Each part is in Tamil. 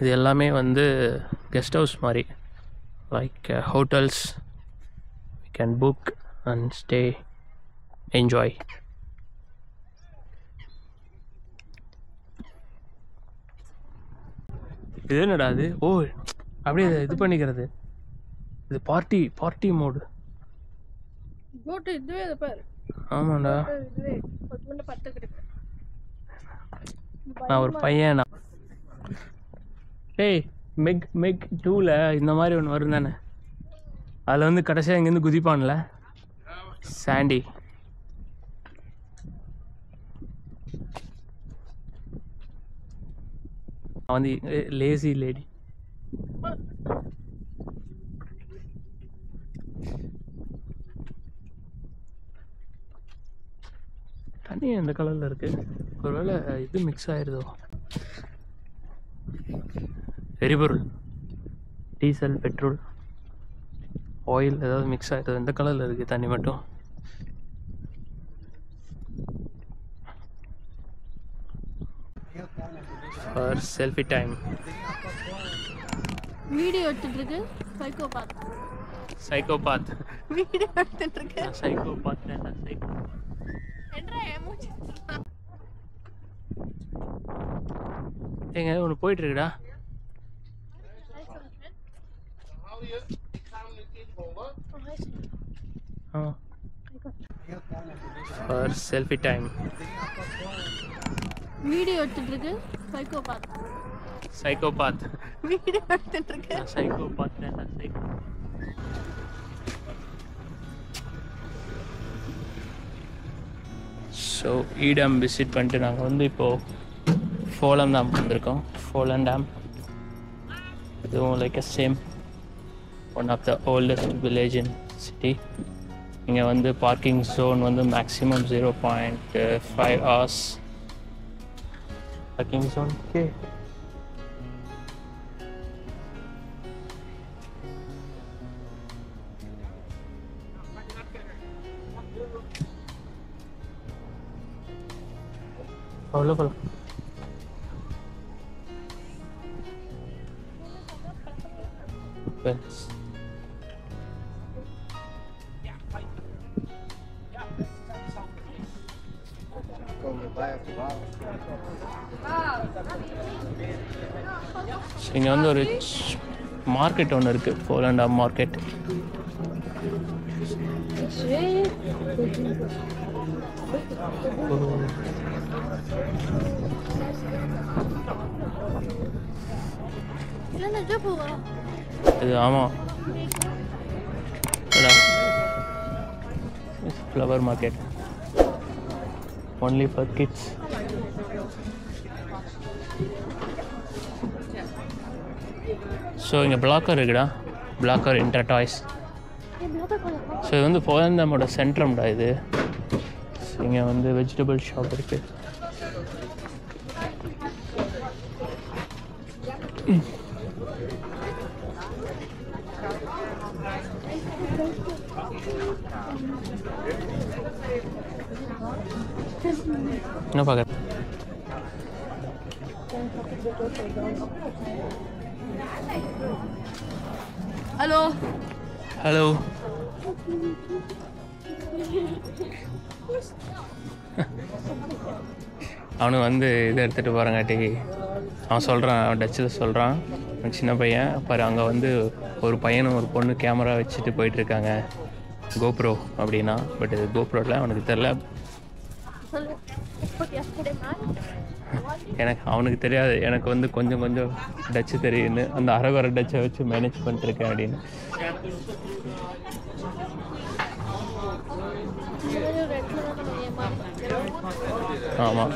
இது எல்லாமே வந்து கெஸ்ட் ஹவுஸ் மாதிரி, like hotels. We can book and stay, enjoy. இது என்னடா அது? ஓ, அப்படியே இது பண்ணிக்கிறது. இது பார்ட்டி மோடு. ஆமாண்டா, நான் ஒரு பையன். ஏய், மெக் 2ல இந்த மாதிரி ஒன்று வரும் தானே, அதில் வந்து கடைசியாக இங்கேருந்து குதிப்பான்ல சாண்டி. வந்து லேசி லேடி. தண்ணி எந்த கலரில் இருக்குது? ஒருவேளை இது மிக்ஸ் ஆகிடுதோ? எரிபொருள், டீசல், பெட்ரோல், ஆயில் ஏதாவது மிக்ஸ் ஆகிடுது. எந்த கலரில் இருக்குது தண்ணி மட்டும்? For selfie time. வீடியோ எடுத்துட்டு இருக்கு. சைக்கோபாத் வீடியோ எடுத்துட்டு இருக்கு. சைக்கோபாத் ஏங்க ஒன்று போயிட்டு இருக்குடா. For selfie time. வீடியோ எடுத்துட்டு இருக்கு. சைக்கோபாத் வீடியோ எடுத்துட்டு இருக்கு. சைக்கோபாத். ஸோ ஈடம் விசிட் பண்ணிட்டு நாங்கள் வந்து இப்போது ஃபோலம் டேம் வந்திருக்கோம். ஃபோலம் டேம் இதுவும் like a same one of the oldest village in city. இங்கே வந்து பார்க்கிங் ஜோன் வந்து மேக்ஸிமம் 0.5 hours பார்க்கிங் ஜோன். ஓகே, அவ்வளோ போகலாம். இங்கே வந்து ஒரு மார்க்கெட் ஒன்று இருக்குது, ஃபோலம் டேம் மார்க்கெட். இது ஆமாம், flower market only for kids. So இங்கே பிளாக்கர் இருக்குடா, பிளாக்கர் இன்டர் டாய்ஸ். ஸோ இது வந்து ஃபோலம் டேமோட சென்ட்ரம்டா இது. இங்கே வந்து வெஜிடபிள் ஷாப் இருக்குது. என்ன பார்க்குற? Hello hello. அவனுக்கு வந்து இதை எடுத்துகிட்டு போகிறாங்காட்டி அவன் சொல்கிறான், அவன் டச்சில் சொல்கிறான், சின்ன பையன் பாரு அங்கே வந்து ஒரு பையனும் ஒரு பொண்ணு கேமரா வச்சுட்டு போயிட்டுருக்காங்க, கோப்ரோ அப்படின்னா. பட் இது கோப்ரோவில் அவனுக்கு தெரில, எனக்கு அவனுக்கு தெரியாது. எனக்கு வந்து கொஞ்சம் கொஞ்சம் டச்சு தெரியுன்னு அந்த அரகுற டச்சை வச்சு மேனேஜ் பண்ணிட்டுருக்கேன் அப்படின்னு. ஆமாம்,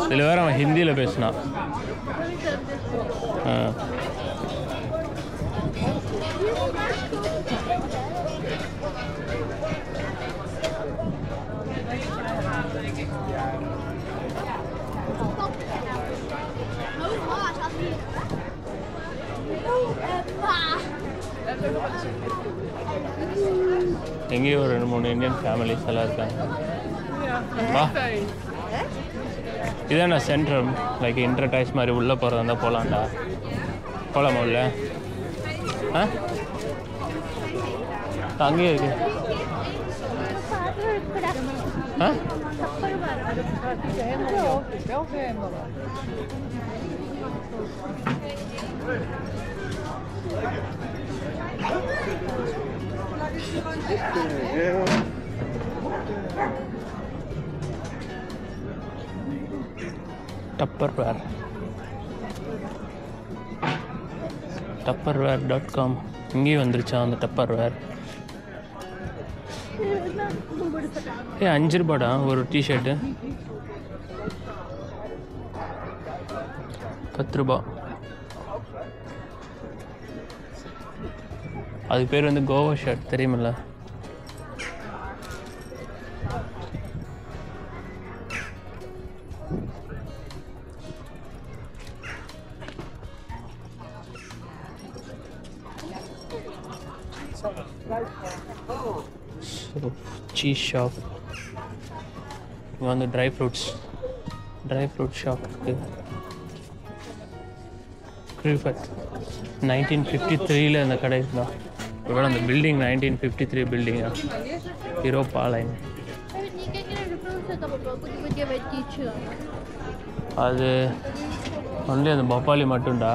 இதில் வேறு அவன் ஹிந்தியில் பேசினான். எங்கேயும் ஒரு 2-3 இந்தியன் ஃபேமிலிஸ் எல்லாம் இருக்காங்க. வா இதான சென்ட்ரம் லைக் இன்டர்டைஸ் மாதிரி உள்ளே போகிறதா இருந்தால் போகலாம்டா. போகலாமா உள்ள? ஆ அங்கேயே இருக்கு. ஆ tupperware.com இங்கேயும் வந்துருச்சா அந்த டப்பர்வேர்? 5 ரூபாடா ஒரு டிஷர்ட்டு. 10 ரூபா. அது பேர் வந்து கோவா ஷர்ட் தெரியுமில்ல? Cheese shop. இங்கே வந்து ட்ரை ஃப்ரூட் ஷாப் இருக்குது. 1953 அந்த கடை இருந்தால் இப்போ அந்த பில்டிங் 1953 பில்டிங்கா? யூரோப்பா லைன். அது ஒன்லி அந்த பப்பாளி மட்டும்டா,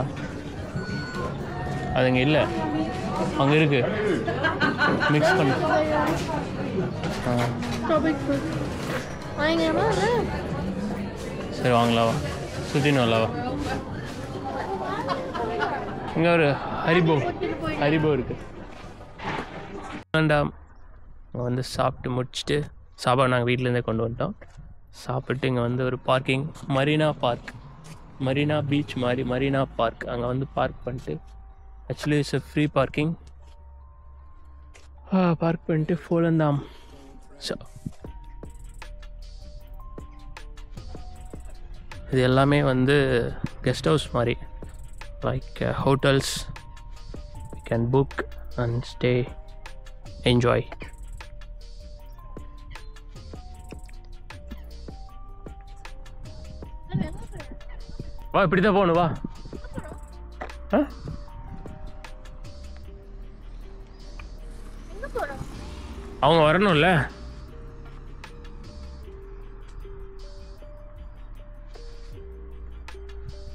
அது இங்கே இல்லை, அங்கே இருக்கு மிக்ஸ் பண்ண. சரி வாங்கலாவா, சுற்றின்னு வரலாவா? இங்கே ஒரு ஹரிபோ இருக்குது. வேண்டாம், இங்கே வந்து சாப்பிட்டு முடிச்சுட்டு சாப்பாடு நாங்கள் வீட்டிலேருந்தே கொண்டு வந்துட்டோம். சாப்பிட்டு இங்கே வந்து ஒரு பார்க்கிங், மரீனா பீச் மாதிரி மரீனா பார்க், அங்கே வந்து பார்க் பண்ணிட்டு, actually it's free parking. Park பண்ணிட்டு ஃபோலந்தாம். ஸோ இது எல்லாமே வந்து கெஸ்ட் ஹவுஸ் மாதிரி, like hotels. You can book and stay, enjoy. வா, இப்படி தான் போகணும், வா. அவங்க வரணும்ல.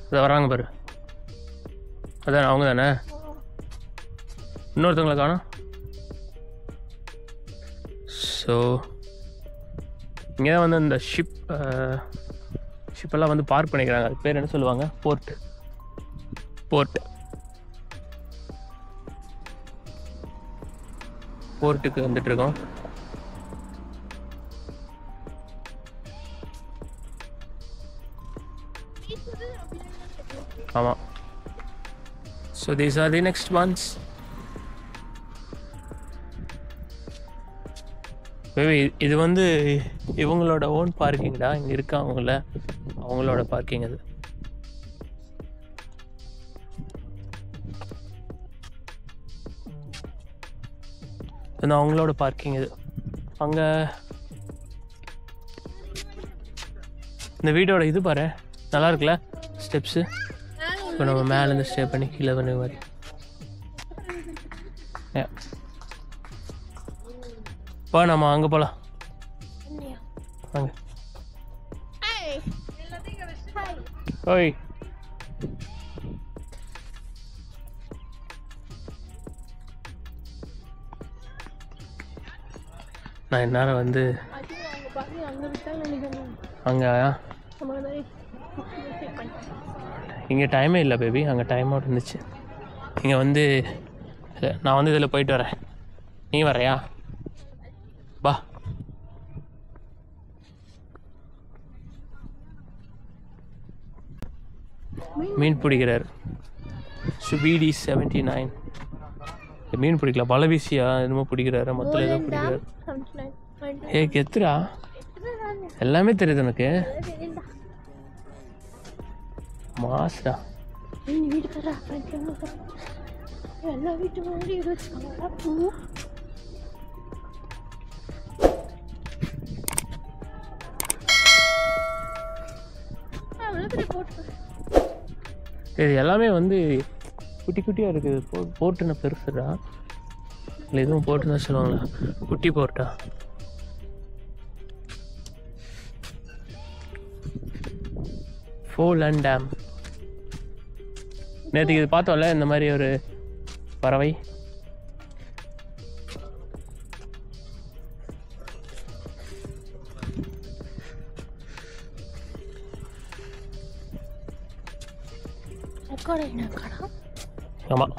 இதை வராங்க பாரு, அதான் அவங்க தானே. இன்னொருத்தவங்களை காணோம். ஸோ இங்கே தான் வந்து இந்த ஷிப்பெல்லாம் வந்து பார்க் பண்ணிக்கிறாங்க. அது பேர் என்ன சொல்லுவாங்க? போர்ட்டுக்கு வந்துட்டுருக்கோம். ஆமாம். So these are the next once. Maybe இது வந்து இவங்களோட ஓன் பார்க்கிங்டா, இங்கே இருக்கா அவங்களோட பார்க்கிங். அது அவங்களோட பார்க்கிங். இது அங்கே இந்த வீடோட இது பாரு, நல்லா இருக்குல்ல ஸ்டெப்ஸு. இப்போ நம்ம மேலேருந்து ஸ்டே பண்ணி கீழே பண்ணி மாதிரி. வா, நம்ம அங்கே போகலாம். அங்கே ஓய், நான் என்னால் வந்து அங்கே இங்கே டைமே இல்லை பேபி, அங்கே டைம் அவுட் இருந்துச்சு. இங்கே வந்து நான் வந்து இதில் போயிட்டு வரேன், நீ வரையா? பா. மீன் பிடிக்கிறார் சுபீடி 79. மீன் பிடிக்கல, வலை வீசியா என்னமோ பிடிக்கிறாரு, மொத்தம் ஏதோ பிடிக்கிறாரு. கெத்துரா, எல்லாமே தெரியுது எனக்கு. மாஸ்டா எல்லா வீட்டு மாதிரி இது எல்லாமே வந்து குட்டி குட்டியாக இருக்குது. போட்டுன்னா பெருசுடா, இல்லை எதுவும் போட்டுன்னு தான் சொல்லுவாங்களா, குட்டி போட்டா. ஃபோலண்ட் டேம். நேற்றுக்கு இது பார்த்தோம்ல, இந்த மாதிரி ஒரு பறவை. ஆமாம்,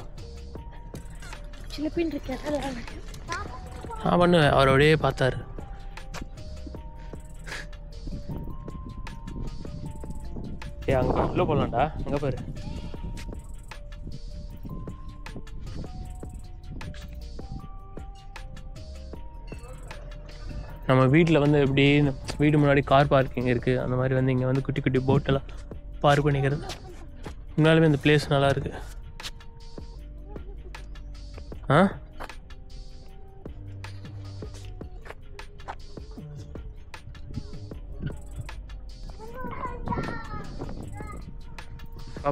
பண்ணுவேன். அவரோடையே பார்த்தாரு. அங்கே உள்ளே போகலாம்டா, அங்கே பாரு. நம்ம வீட்டில் வந்து எப்படி வீடு முன்னாடி கார் பார்க்கிங் இருக்குது, அந்த மாதிரி வந்து இங்கே வந்து குட்டி குட்டி போட்டெல்லாம் பார்க் பண்ணிக்கிறது. உண்மையாலுமே இந்த பிளேஸ் நல்லா இருக்கு. ஆ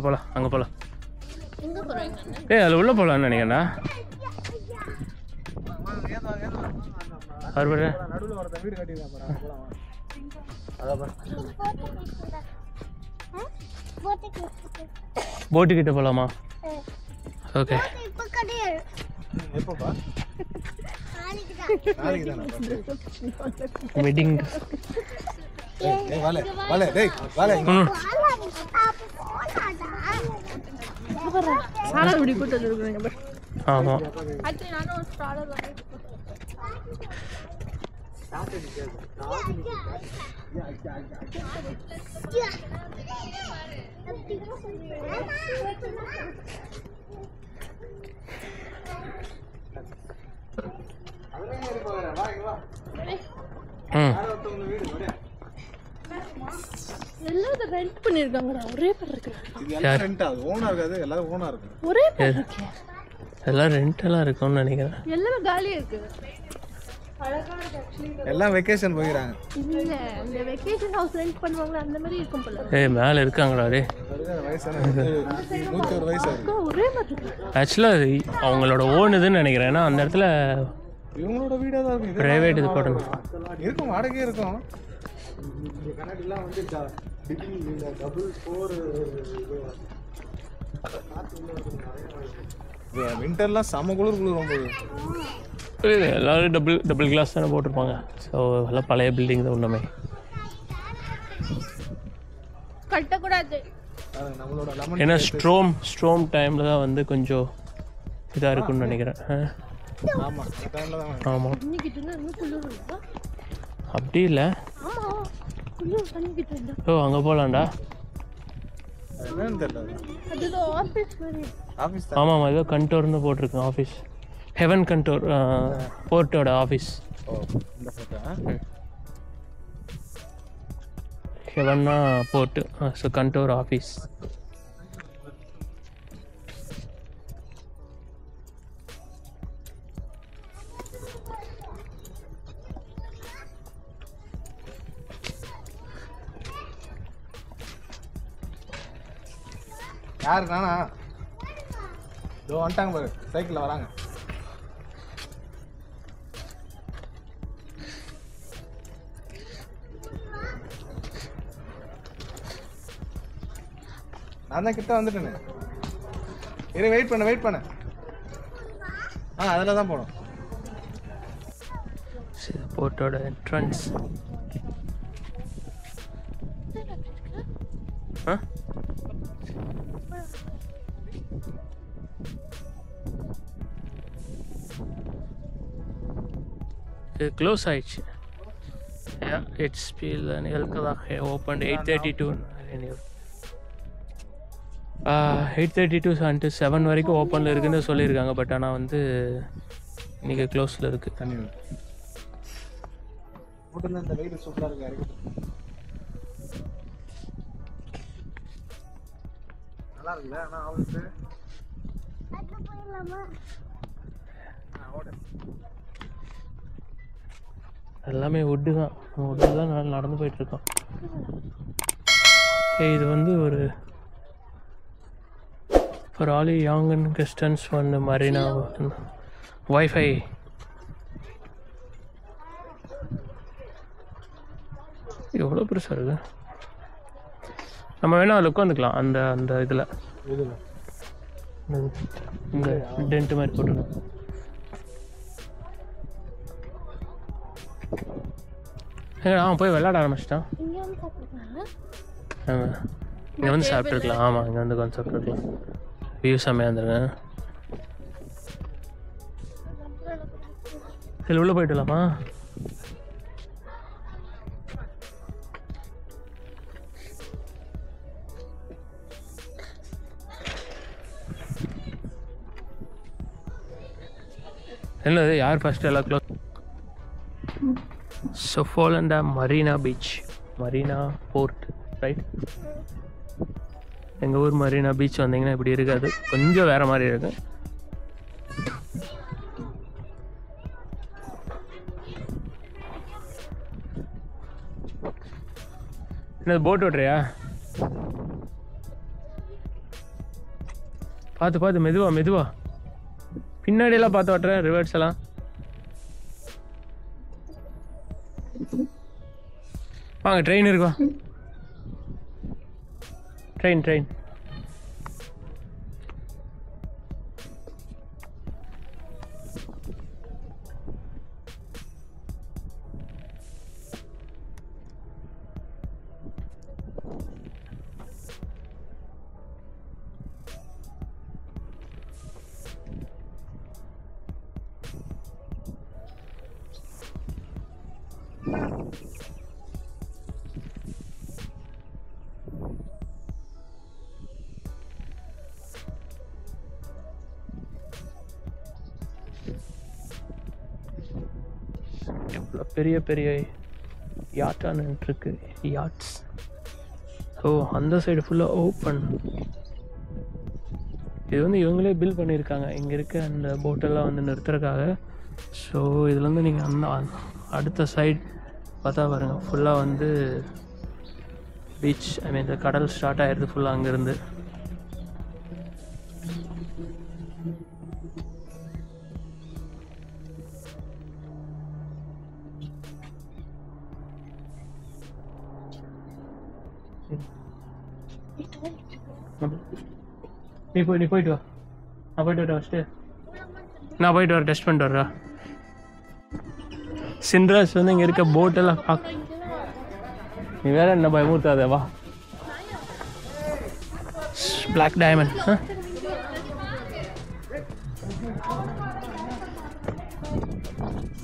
போகலாம், அங்கே போகலாம். அதில் உள்ளே போகலான்னு நினைக்கிறேன்டா. போட்டு கிட்ட போகலாமா? ஓகே. வெட்டிங் ஆமாம். ரெண்ட் பண்ணிருக்காங்கடா. ஒரே பேர் இருக்கு. ஒரே பேர் இருக்கு. எல்லாம் ரெண்ட் எல்லாம் இருக்கும்னு நினைக்கிறேன். எல்லாமே காலியா இருக்கு. எல்லாம் வெக்கேஷன் போயிறாங்க. இல்ல, இந்த வெக்கேஷன் ஹவுஸ் ரெண்ட் பண்ணுவாங்க, அந்த மாதிரி இருக்கும் போல. மேல இருக்காங்கடா. டேய், வயசான 101 வயசு இருக்கு. ஒரே மாதிரி. ஆக்சுவலா அவங்களோட ஓன் இதுன்னு நினைக்கிறேன். ஏன்னா அந்த இடத்துல இவங்களோட வீடா தான் இருக்கு. பிரைவேட் இது போடணும் இருக்கும், வாடகை இருக்கும். இந்த கனெக்ட்லாம் வந்து டபுள் 4 விண்டர்லாம் செம குளிர் ரொம்ப. எல்லாரும் டபுள் கிளாஸ் தானே போட்டிருப்பாங்க. ஸோ எல்லாம் பழைய பில்டிங் தான் ஒன்றுமே கட்டக்கூடாது. ஏன்னா ஸ்ட்ரோம் டைமில் தான் வந்து கொஞ்சம் இதாக இருக்கும்னு நினைக்கிறேன். ஆமாம், அப்படி இல்லை. ஓ, அங்கே போகலாம்டா. ஆமாம், ஏதோ கண்டோர்னு போட்டிருக்கேன். ஆஃபீஸ் ஹெவன் கண்டோர், போர்ட்டோட ஆஃபீஸ். ஹெவன்னா போர்ட்டு, ஸோ கண்டோர் ஆஃபீஸ். யாரு? நானா? இதோ வந்துட்டாங்க பாரு, சைக்கிளில் வராங்க. நான் தான் கிட்ட வந்துட்டேனே. இரு, வெயிட் பண்ண. அதில் தான் போகணும். போர்ட்டோட என்ட்ரன்ஸ். க்ளோஸ் ஆயிடுச்சு. இட்ஸ் ஸ்பீல் ஓப்பன் 8:32. 8:32 அன்ட்டு 7 வரைக்கும் ஓப்பனில் இருக்குன்னு சொல்லியிருக்காங்க. பட் ஆனால் வந்து இன்றைக்கி க்ளோஸில் இருக்குது. தண்ணி போட்டு இந்த வெயில் சூப்பராக இருக்கு. நல்லா இருக்குல்ல? ஆனால் அவளுக்கு எல்லாமே வுட்டு தான் நடந்து போயிட்டுருக்கோம். இது வந்து ஒரு for all young and guests வந்து மரீனா வைஃபை எவ்வளோ பெருசாக இருக்கு. நம்ம வேணால் அதில் உட்காந்துக்கலாம். அந்த அந்த இதில் இந்த டென்ட் மாதிரி போட்டுருக்கோம். அவன் போய் விளையாட ஆரம்பிச்சிட்டான். இங்கே வந்து சாப்பிட்ருக்கலாம். ஆமாம், இங்கே வந்து உட்காந்து சாப்பிட்ருக்கலாம். வியூ செம்மையாக இருந்துருங்க. இதில் உள்ளே போயிட்டுலாமா? என்னது யார் ஃபர்ஸ்ட் எல்லாம் close? Follen Dam Marina Beach, Marina Port, right? எங்கள் ஊர் மரீனா பீச் வந்தீங்கன்னா இப்படி இருக்காது, கொஞ்சம் வேறு மாதிரி இருக்கு. என்னது போட் ஓட்டுறியா? பார்த்து பார்த்து மெதுவா மெதுவா, பின்னாடியெல்லாம் பார்த்து ஓட்டுறேன். ரிவர்ஸ் எல்லாம் வாங்க. ட்ரெயின் இருக்கா? ட்ரெயின் ட்ரெயின் பெரிய பெரிய யாட்டான இருக்கு. யாட்ஸ். ஓ, அந்த சைடு ஃபுல்லாக ஓப்பன். இது வந்து இவங்களே பில் பண்ணியிருக்காங்க இங்கே இருக்க அந்த போட்டெல்லாம் வந்து நிறுத்துறதுக்காக. ஸோ இதில் வந்து நீங்கள் அந்த அடுத்த சைட் பார்த்தா பாருங்கள், ஃபுல்லாக வந்து பீச், ஐ மீன் இந்த கடல் ஸ்டார்ட் ஆகிடுது ஃபுல்லாக அங்கேருந்து. நீ போயிட்டு வா. நான் போயிட்டு வரேன் ஃபஸ்ட்டு. நான் போயிட்டு வரேன், டெஸ்ட் பண்ணிட்டு வர்றா. சின்ராஸ் வந்து இங்கே இருக்க போட்டெல்லாம் பார்க்க. நீ வேற என்ன பயமுறுத்தாத, வா. பிளாக் டைமண்ட்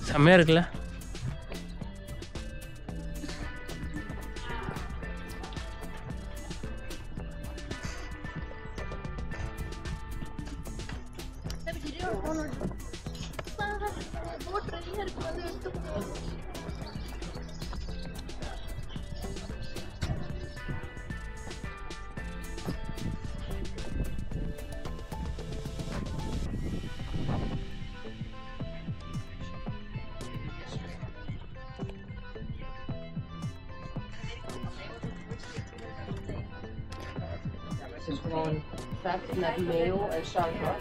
செம்மையாக இருக்குல்ல? is gewoon vet met meel en suiker.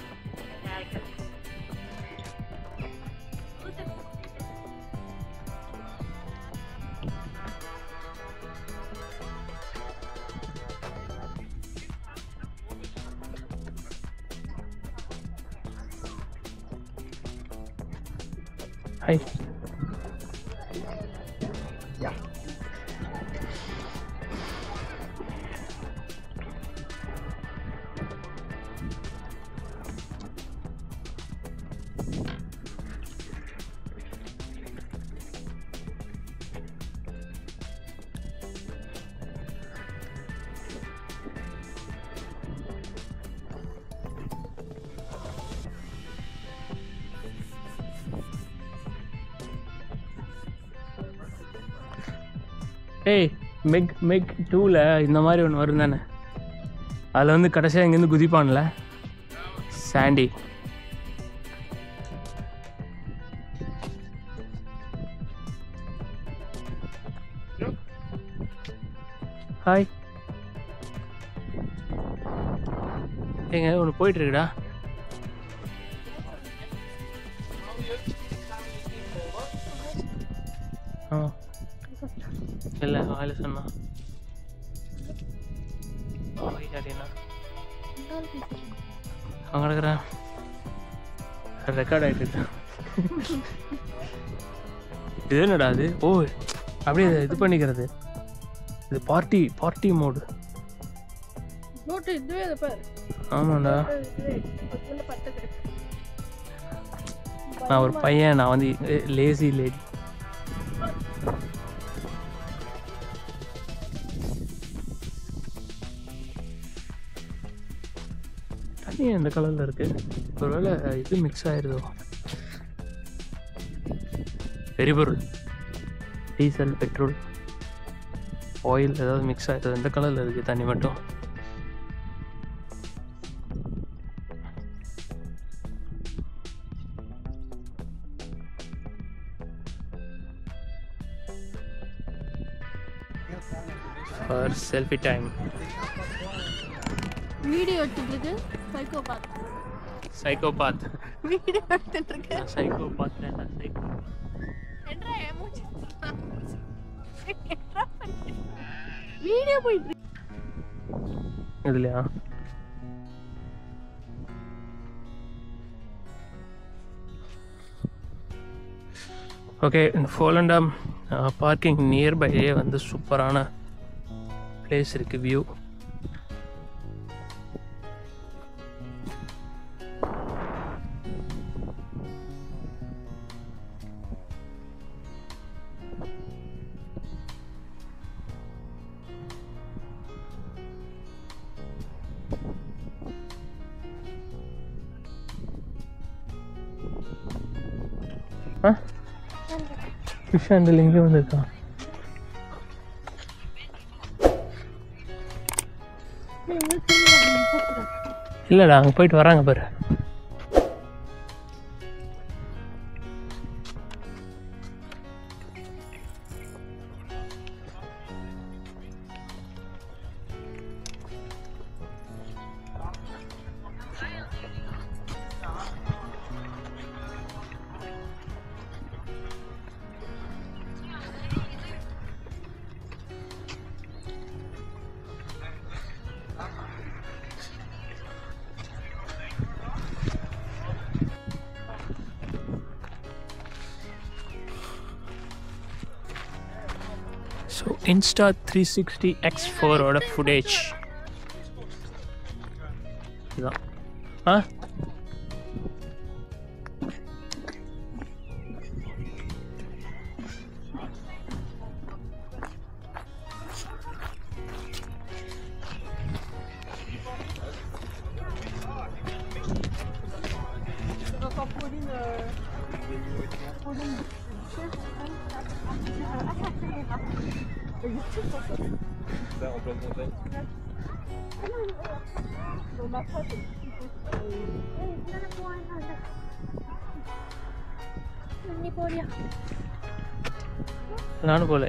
Hi. Ja. ஏய், மெக் 2ல் இந்த மாதிரி ஒன்று வரும் தானே, அதில் வந்து கடைசியாக இங்கேருந்து குதிப்பான்ல சாண்டி. ஹாய். எங்க ஒன்று போயிட்டு இருக்குடா. இல்லை வாயில் சொன்னா அப்படின்னா அவங்க இருக்கிறேன் ரெக்கார்ட் ஆகிட்டு இருக்கேன். இது என்னடா அது? ஓ அப்படியே இது பண்ணிக்கிறது. இது பார்ட்டி மோடு. ஆமாண்டா. நான் ஒரு பையன், நான் வந்து லேசி லேடி. தண்ணி எந்த கலரில் இருக்கு? ஒருவேளை இது மிக்ஸ் ஆயிருதோ? எரிபொருள், டீசல், பெட்ரோல், ஆயில் ஏதாவது மிக்ஸ் ஆயிருது. எந்த கலரில் இருக்குது தண்ணி மட்டும்? For selfie time. வீடியோ எடுத்துட்டு இருக்கு. சைக்கோபாத். வீடியோ எடுத்துட்டு இருக்கு. சைக்கோபாத் என்ன சைக்கோ? என்னடா எமோஜி? வீடியோ போயிட்டு இருக்கு. இதுலயா? ஓகே, இந்த ஃபோலண்டம் பார்க்கிங் நியர்பையே வந்து சூப்பரான பிளேஸ் இருக்குது. வியூ ஃபிஷ் ஹேண்டில் இங்கே வந்துருக்கான். இல்லைடா, அங்கே போயிட்டு வராங்க பாரு. ஸோ Insta360 X4 ஓட ஃபுட்டேஜ் இதுதான். நானும் போல.